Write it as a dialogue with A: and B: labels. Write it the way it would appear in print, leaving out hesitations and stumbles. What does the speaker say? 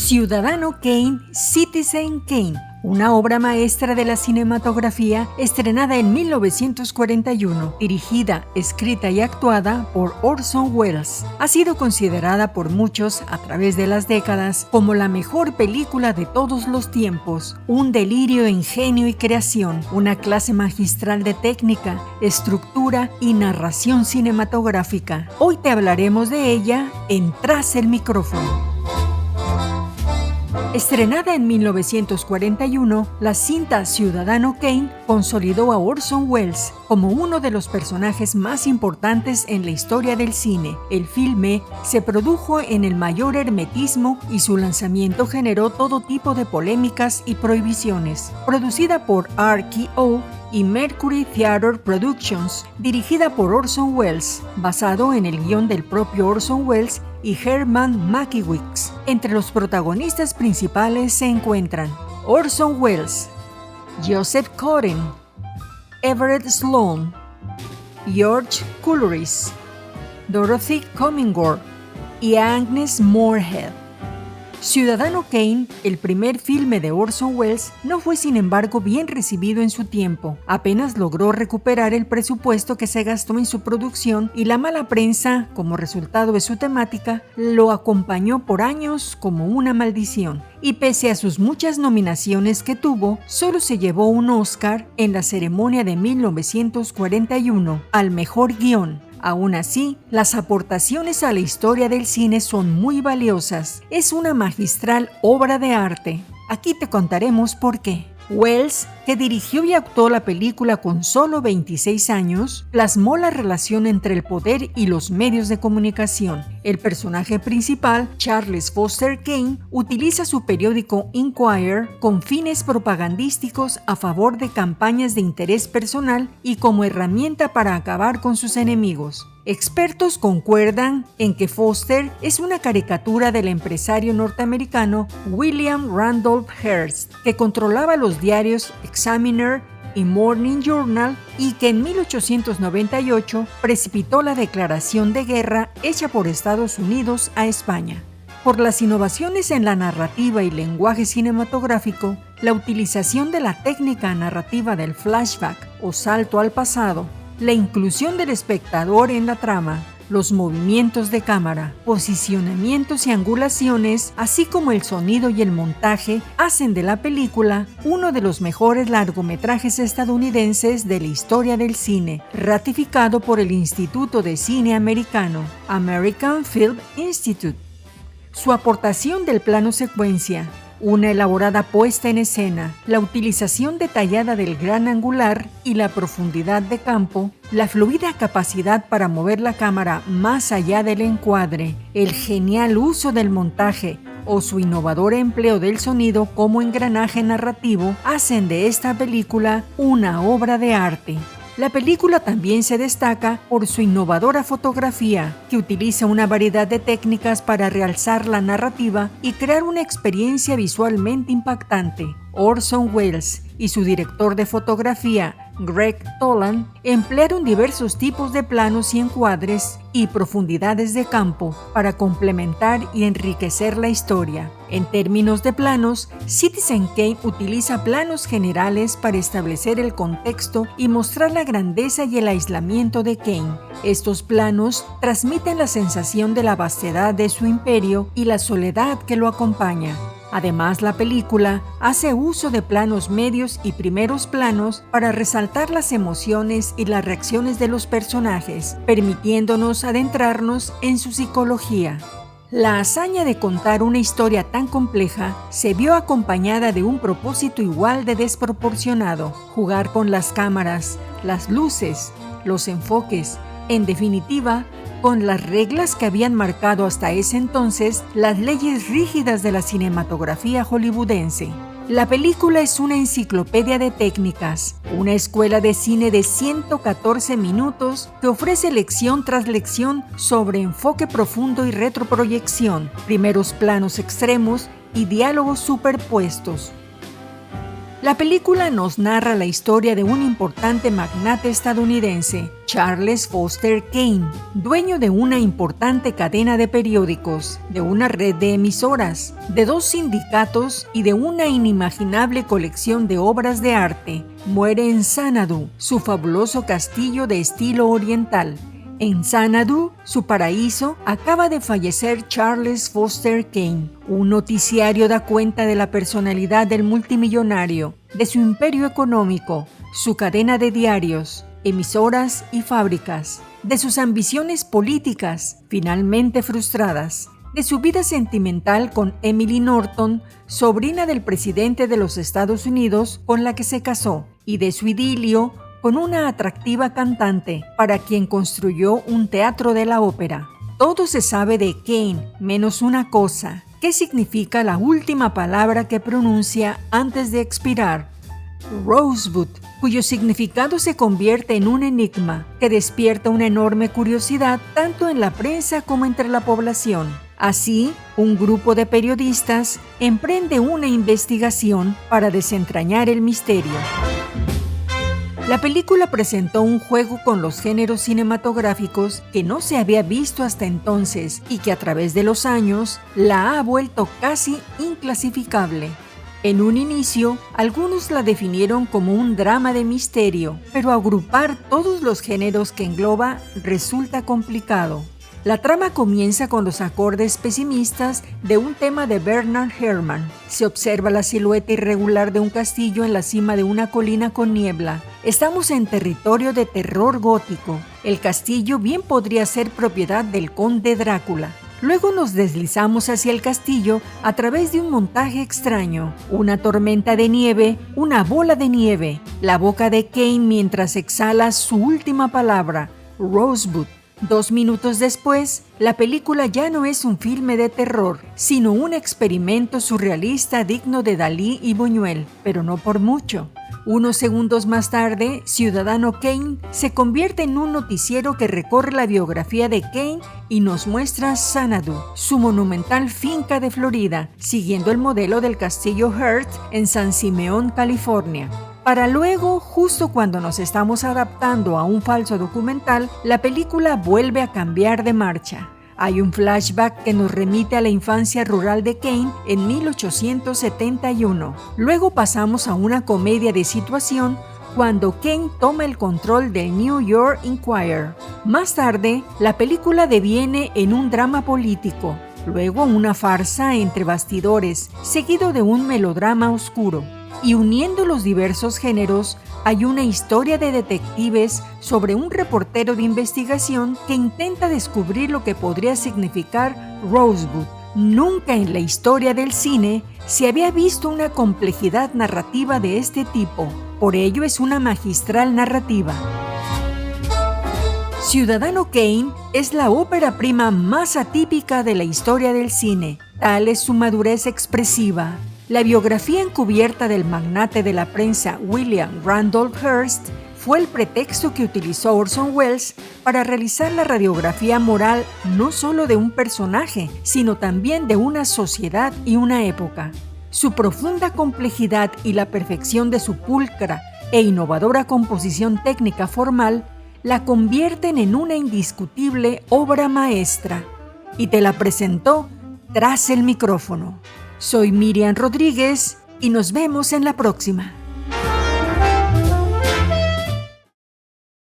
A: Ciudadano Kane, Citizen Kane, una obra maestra de la cinematografía estrenada en 1941, dirigida, escrita y actuada por Orson Welles. Ha sido considerada por muchos a través de las décadas como la mejor película de todos los tiempos, un delirio de ingenio y creación, una clase magistral de técnica, estructura y narración cinematográfica. Hoy te hablaremos de ella en Tras el Micrófono. Estrenada en 1941, la cinta Ciudadano Kane consolidó a Orson Welles como uno de los personajes más importantes en la historia del cine. El filme se produjo en el mayor hermetismo y su lanzamiento generó todo tipo de polémicas y prohibiciones. Producida por RKO y Mercury Theatre Productions, dirigida por Orson Welles, basado en el guión del propio Orson Welles y Herman Mankiewicz. Entre los protagonistas principales se encuentran Orson Welles, Joseph Cotten, Everett Sloane, George Coulouris, Dorothy Comingore y Agnes Moorehead. Ciudadano Kane, el primer filme de Orson Welles, no fue sin embargo bien recibido en su tiempo. Apenas logró recuperar el presupuesto que se gastó en su producción y la mala prensa, como resultado de su temática, lo acompañó por años como una maldición. Y pese a sus muchas nominaciones que tuvo, solo se llevó un Oscar en la ceremonia de 1941 al mejor guión. Aún así, las aportaciones a la historia del cine son muy valiosas. Es una magistral obra de arte. Aquí te contaremos por qué. Welles, que dirigió y actuó la película con solo 26 años, plasmó la relación entre el poder y los medios de comunicación. El personaje principal, Charles Foster Kane, utiliza su periódico Inquirer con fines propagandísticos a favor de campañas de interés personal y como herramienta para acabar con sus enemigos. Expertos concuerdan en que Foster es una caricatura del empresario norteamericano William Randolph Hearst, que controlaba los diarios Examiner y Morning Journal y que en 1898 precipitó la declaración de guerra hecha por Estados Unidos a España. Por las innovaciones en la narrativa y lenguaje cinematográfico, la utilización de la técnica narrativa del flashback o salto al pasado, la inclusión del espectador en la trama, los movimientos de cámara, posicionamientos y angulaciones, así como el sonido y el montaje, hacen de la película uno de los mejores largometrajes estadounidenses de la historia del cine, ratificado por el Instituto de Cine Americano, American Film Institute. Su aportación del plano secuencia, una elaborada puesta en escena, la utilización detallada del gran angular y la profundidad de campo, la fluida capacidad para mover la cámara más allá del encuadre, el genial uso del montaje o su innovador empleo del sonido como engranaje narrativo hacen de esta película una obra de arte. La película también se destaca por su innovadora fotografía, que utiliza una variedad de técnicas para realzar la narrativa y crear una experiencia visualmente impactante. Orson Welles y su director de fotografía, Greg Toland, emplearon diversos tipos de planos y encuadres y profundidades de campo para complementar y enriquecer la historia. En términos de planos, Citizen Kane utiliza planos generales para establecer el contexto y mostrar la grandeza y el aislamiento de Kane. Estos planos transmiten la sensación de la vastedad de su imperio y la soledad que lo acompaña. Además, la película hace uso de planos medios y primeros planos para resaltar las emociones y las reacciones de los personajes, permitiéndonos adentrarnos en su psicología. La hazaña de contar una historia tan compleja se vio acompañada de un propósito igual de desproporcionado: jugar con las cámaras, las luces, los enfoques, en definitiva, con las reglas que habían marcado hasta ese entonces las leyes rígidas de la cinematografía hollywoodense. La película es una enciclopedia de técnicas, una escuela de cine de 114 minutos que ofrece lección tras lección sobre enfoque profundo y retroproyección, primeros planos extremos y diálogos superpuestos. La película nos narra la historia de un importante magnate estadounidense, Charles Foster Kane, dueño de una importante cadena de periódicos, de una red de emisoras, de 2 sindicatos y de una inimaginable colección de obras de arte, muere en Xanadu, su fabuloso castillo de estilo oriental. En Xanadu, su paraíso, acaba de fallecer Charles Foster Kane. Un noticiario da cuenta de la personalidad del multimillonario, de su imperio económico, su cadena de diarios, emisoras y fábricas, de sus ambiciones políticas, finalmente frustradas, de su vida sentimental con Emily Norton, sobrina del presidente de los Estados Unidos con la que se casó, y de su idilio con una atractiva cantante para quien construyó un teatro de la ópera. Todo se sabe de Kane, menos una cosa. ¿Qué significa la última palabra que pronuncia antes de expirar? Rosebud, cuyo significado se convierte en un enigma que despierta una enorme curiosidad tanto en la prensa como entre la población. Así, un grupo de periodistas emprende una investigación para desentrañar el misterio. La película presentó un juego con los géneros cinematográficos que no se había visto hasta entonces y que a través de los años la ha vuelto casi inclasificable. En un inicio, algunos la definieron como un drama de misterio, pero agrupar todos los géneros que engloba resulta complicado. La trama comienza con los acordes pesimistas de un tema de Bernard Herrmann. Se observa la silueta irregular de un castillo en la cima de una colina con niebla. Estamos en territorio de terror gótico. El castillo bien podría ser propiedad del conde Drácula. Luego nos deslizamos hacia el castillo a través de un montaje extraño. Una tormenta de nieve, una bola de nieve, la boca de Kane mientras exhala su última palabra, Rosebud. 2 minutos después, la película ya no es un filme de terror, sino un experimento surrealista digno de Dalí y Buñuel, pero no por mucho. Unos segundos más tarde, Ciudadano Kane se convierte en un noticiero que recorre la biografía de Kane y nos muestra Xanadu, su monumental finca de Florida, siguiendo el modelo del castillo Hearst en San Simeón, California. Para luego, justo cuando nos estamos adaptando a un falso documental, la película vuelve a cambiar de marcha. Hay un flashback que nos remite a la infancia rural de Kane en 1871. Luego pasamos a una comedia de situación cuando Kane toma el control del New York Inquirer. Más tarde, la película deviene en un drama político, luego una farsa entre bastidores, seguido de un melodrama oscuro. Y uniendo los diversos géneros, hay una historia de detectives sobre un reportero de investigación que intenta descubrir lo que podría significar Rosebud. Nunca en la historia del cine se había visto una complejidad narrativa de este tipo. Por ello es una magistral narrativa. Ciudadano Kane es la ópera prima más atípica de la historia del cine. Tal es su madurez expresiva. La biografía encubierta del magnate de la prensa William Randolph Hearst fue el pretexto que utilizó Orson Welles para realizar la radiografía moral no solo de un personaje, sino también de una sociedad y una época. Su profunda complejidad y la perfección de su pulcra e innovadora composición técnica formal la convierten en una indiscutible obra maestra. Y te la presentó Tras el micrófono. Soy Miriam Rodríguez y nos vemos en la próxima.